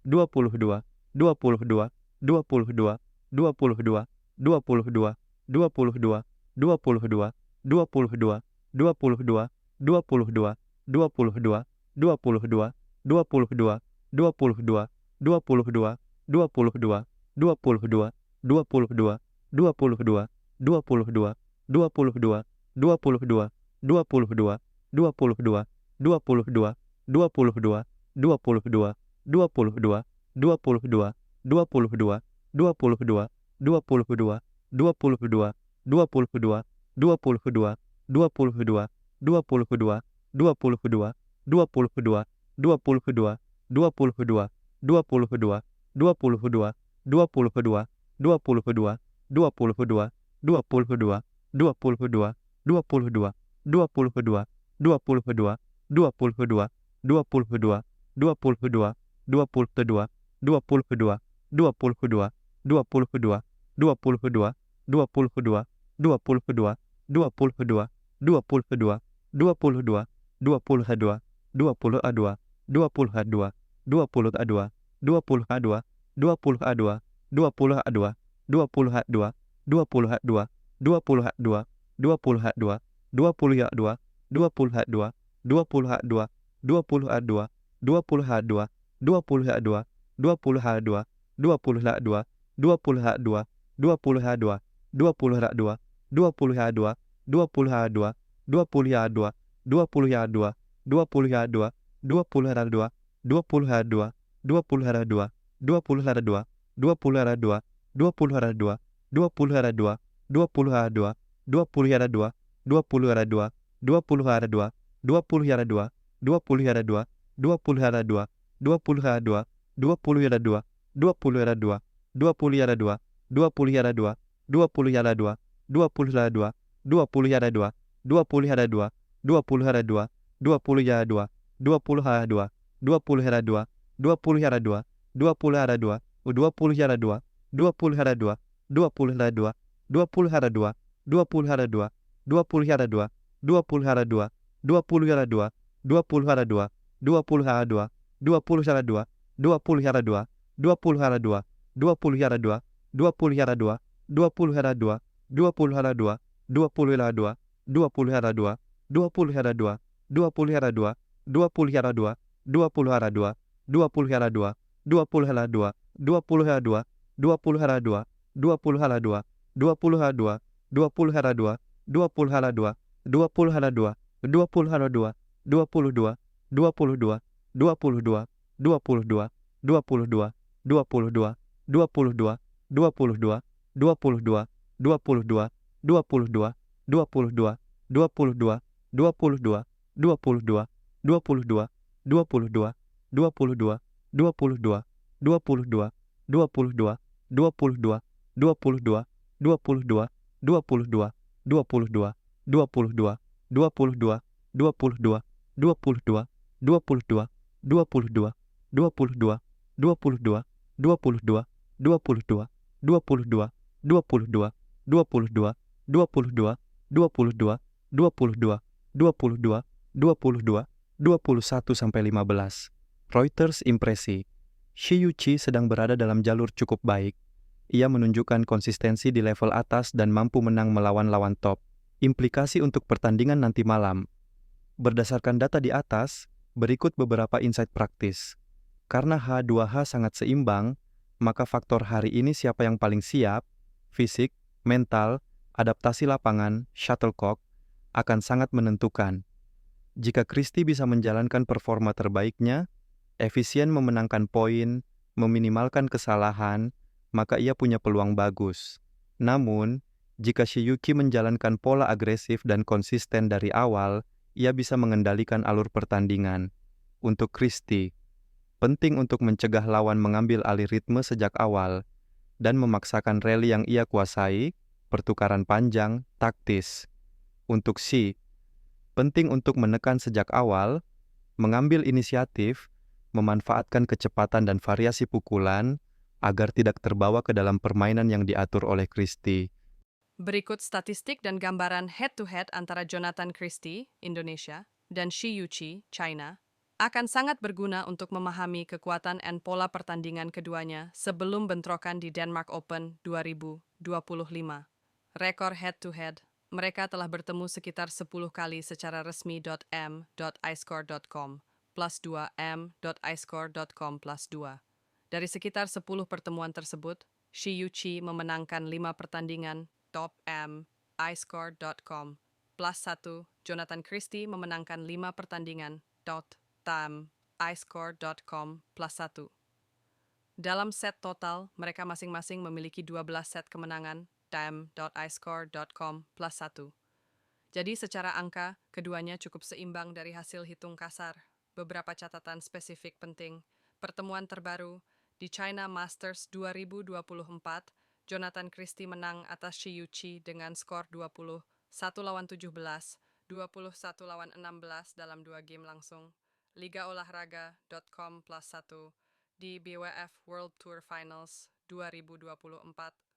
22, 22, 22, 22, 22, 22, 22, 22, 22, 22, 22, 22, 22, 22, 22, 22, 22, 22, 22, 22, 22, 22, 22, 22, 22, 22, 22, 22, 22, 22, 22, 22, 22, 22, 22, 22, 22, 22, 22, 22, 22, 22, 22, 22, 22, 22, 22, 22, 22, 22, 22, 22, 22, 22, 22, 22, 22, 22, 22, 22, 22, 22, 22, 22, 22, 22, 22, 22, 22, 22, 22, 22, 22, 22, 22, 22, 22, 22, 22, 22, 22, 22, 22, 22, 22, 22, 22, 22, 22, 22, 22, 22, 22, 22, 22, 22, 22, 22, 22, 22, 22, 22, 22, 22, 22, 22, 22, 22, 22, 22, 22, 22, 22, 22, 22, 22, 22, 22, 22, 22, 22, 22, 22, 22, 22, 22, 22, 22, 22, 22, 22, 22, 22, 22, 22, 22, 22, 22, 22, 22, 22, 22, 22, 22, 22, 22, 22, 22, 22, 22, 22, 22, 22, 22, 22, 22, 22, 22, 22, 22, 22, 22, 22, 22, 22, 22, 22, 22, 22, 22, 22, 22, 22, 22, 22, 22, 22, 22, 22, 22, 22, 22, 22, 22, 22, 22, 22, 22, 22, 22, 22, 22, 22, 22, 22, 22, 22, 21 sampai 15. Reuters impresi. Shi Yuqi sedang berada dalam jalur cukup baik. Ia menunjukkan konsistensi di level atas dan mampu menang melawan lawan top. Implikasi untuk pertandingan nanti malam. Berdasarkan data di atas, berikut beberapa insight praktis. Karena H2H sangat seimbang, maka faktor hari ini siapa yang paling siap, fisik, mental, adaptasi lapangan, shuttlecock, akan sangat menentukan. Jika Christie bisa menjalankan performa terbaiknya, efisien memenangkan poin, meminimalkan kesalahan, maka ia punya peluang bagus. Namun, jika Shi Yuqi menjalankan pola agresif dan konsisten dari awal, ia bisa mengendalikan alur pertandingan. Untuk Christie, penting untuk mencegah lawan mengambil alih ritme sejak awal dan memaksakan rally yang ia kuasai, pertukaran panjang, taktis. Untuk Shi, penting untuk menekan sejak awal, mengambil inisiatif, memanfaatkan kecepatan dan variasi pukulan agar tidak terbawa ke dalam permainan yang diatur oleh Christie. Berikut statistik dan gambaran head-to-head antara Jonathan Christie, Indonesia, dan Shi Yuqi, China. Akan sangat berguna untuk memahami kekuatan dan pola pertandingan keduanya sebelum bentrokan di Denmark Open 2025. Rekor head-to-head, mereka telah bertemu sekitar 10 kali secara resmi .m.iscore.com plus 2 m.iscore.com plus 2. Dari sekitar 10 pertemuan tersebut, Shi Yuqi memenangkan 5 pertandingan top m.iscore.com plus 1. Jonathan Christie memenangkan 5 pertandingan .tam.iscore.com plus 1. Dalam set total, mereka masing-masing memiliki 12 set kemenangan tam.iscore.com plus 1. Jadi secara angka, keduanya cukup seimbang dari hasil hitung kasar. Beberapa catatan spesifik penting. Pertemuan terbaru, di China Masters 2024, Jonathan Christie menang atas Shi Yuqi dengan skor 21-17, 21-16 dalam 2 game langsung. Ligaolahraga.com plus 1 di BWF World Tour Finals 2024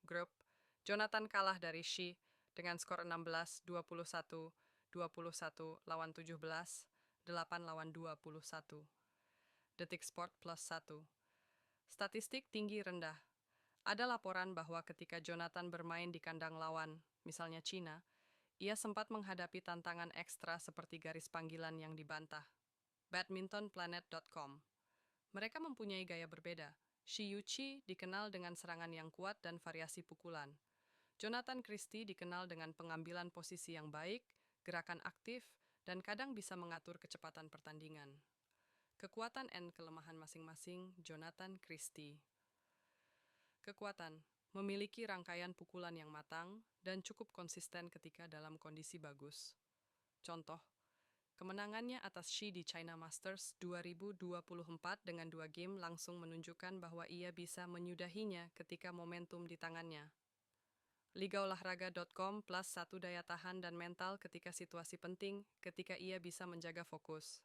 grup, Jonathan kalah dari Shi dengan skor 16-21, 21-17, 8-21. Detik Sport plus 1. Statistik tinggi rendah. Ada laporan bahwa ketika Jonathan bermain di kandang lawan, misalnya Cina, ia sempat menghadapi tantangan ekstra seperti garis panggilan yang dibantah. Badmintonplanet.com. Mereka mempunyai gaya berbeda. Shi Yuqi dikenal dengan serangan yang kuat dan variasi pukulan. Jonathan Christie dikenal dengan pengambilan posisi yang baik, gerakan aktif, dan kadang bisa mengatur kecepatan pertandingan. Kekuatan dan kelemahan masing-masing Jonathan Christie. Kekuatan, memiliki rangkaian pukulan yang matang dan cukup konsisten ketika dalam kondisi bagus. Contoh, kemenangannya atas Shi di China Masters 2024 dengan 2 game langsung menunjukkan bahwa ia bisa menyudahinya ketika momentum di tangannya. Ligaolahraga.com plus 1 daya tahan dan mental ketika situasi penting, ketika ia bisa menjaga fokus.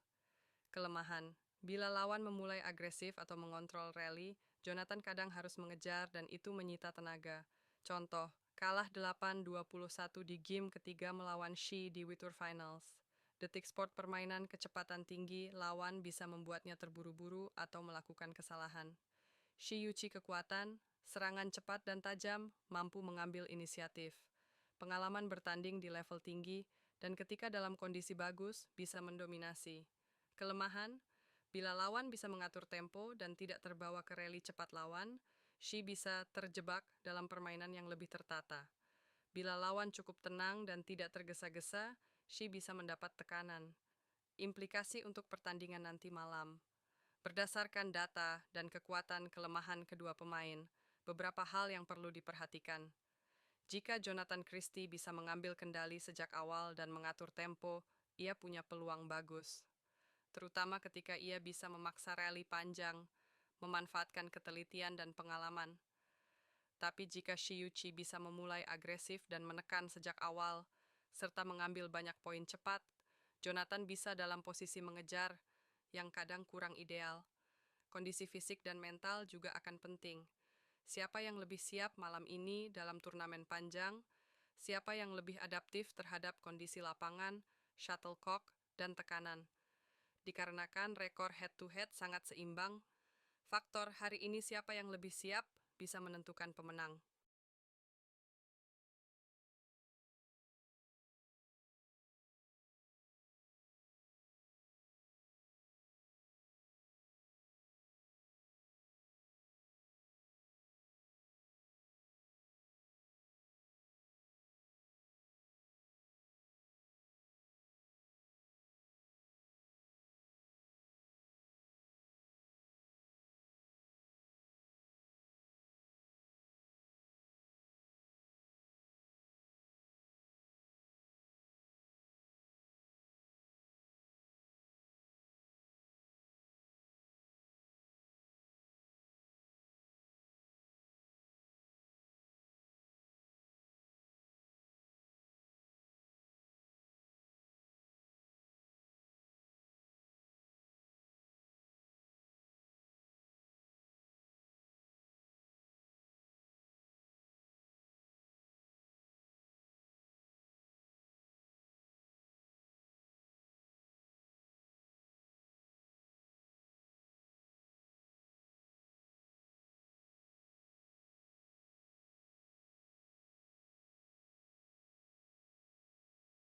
Kelemahan, bila lawan memulai agresif atau mengontrol rally, Jonathan kadang harus mengejar dan itu menyita tenaga. Contoh, kalah 8-21 di game ketiga melawan Shi di WTA Tour Finals. Detik Sport permainan kecepatan tinggi, lawan bisa membuatnya terburu-buru atau melakukan kesalahan. Shi Yuqi kekuatan, serangan cepat dan tajam, mampu mengambil inisiatif. Pengalaman bertanding di level tinggi, dan ketika dalam kondisi bagus, bisa mendominasi. Kelemahan, bila lawan bisa mengatur tempo dan tidak terbawa ke rally cepat lawan, Shi bisa terjebak dalam permainan yang lebih tertata. Bila lawan cukup tenang dan tidak tergesa-gesa, Shi bisa mendapat tekanan. Implikasi untuk pertandingan nanti malam. Berdasarkan data dan kekuatan kelemahan kedua pemain, beberapa hal yang perlu diperhatikan. Jika Jonathan Christie bisa mengambil kendali sejak awal dan mengatur tempo, ia punya peluang bagus. Terutama ketika ia bisa memaksa rally panjang, memanfaatkan ketelitian dan pengalaman. Tapi jika Shi Yuqi bisa memulai agresif dan menekan sejak awal, serta mengambil banyak poin cepat, Jonathan bisa dalam posisi mengejar yang kadang kurang ideal. Kondisi fisik dan mental juga akan penting. Siapa yang lebih siap malam ini dalam turnamen panjang, siapa yang lebih adaptif terhadap kondisi lapangan, shuttlecock, dan tekanan. Dikarenakan rekor head-to-head sangat seimbang, faktor hari ini siapa yang lebih siap bisa menentukan pemenang.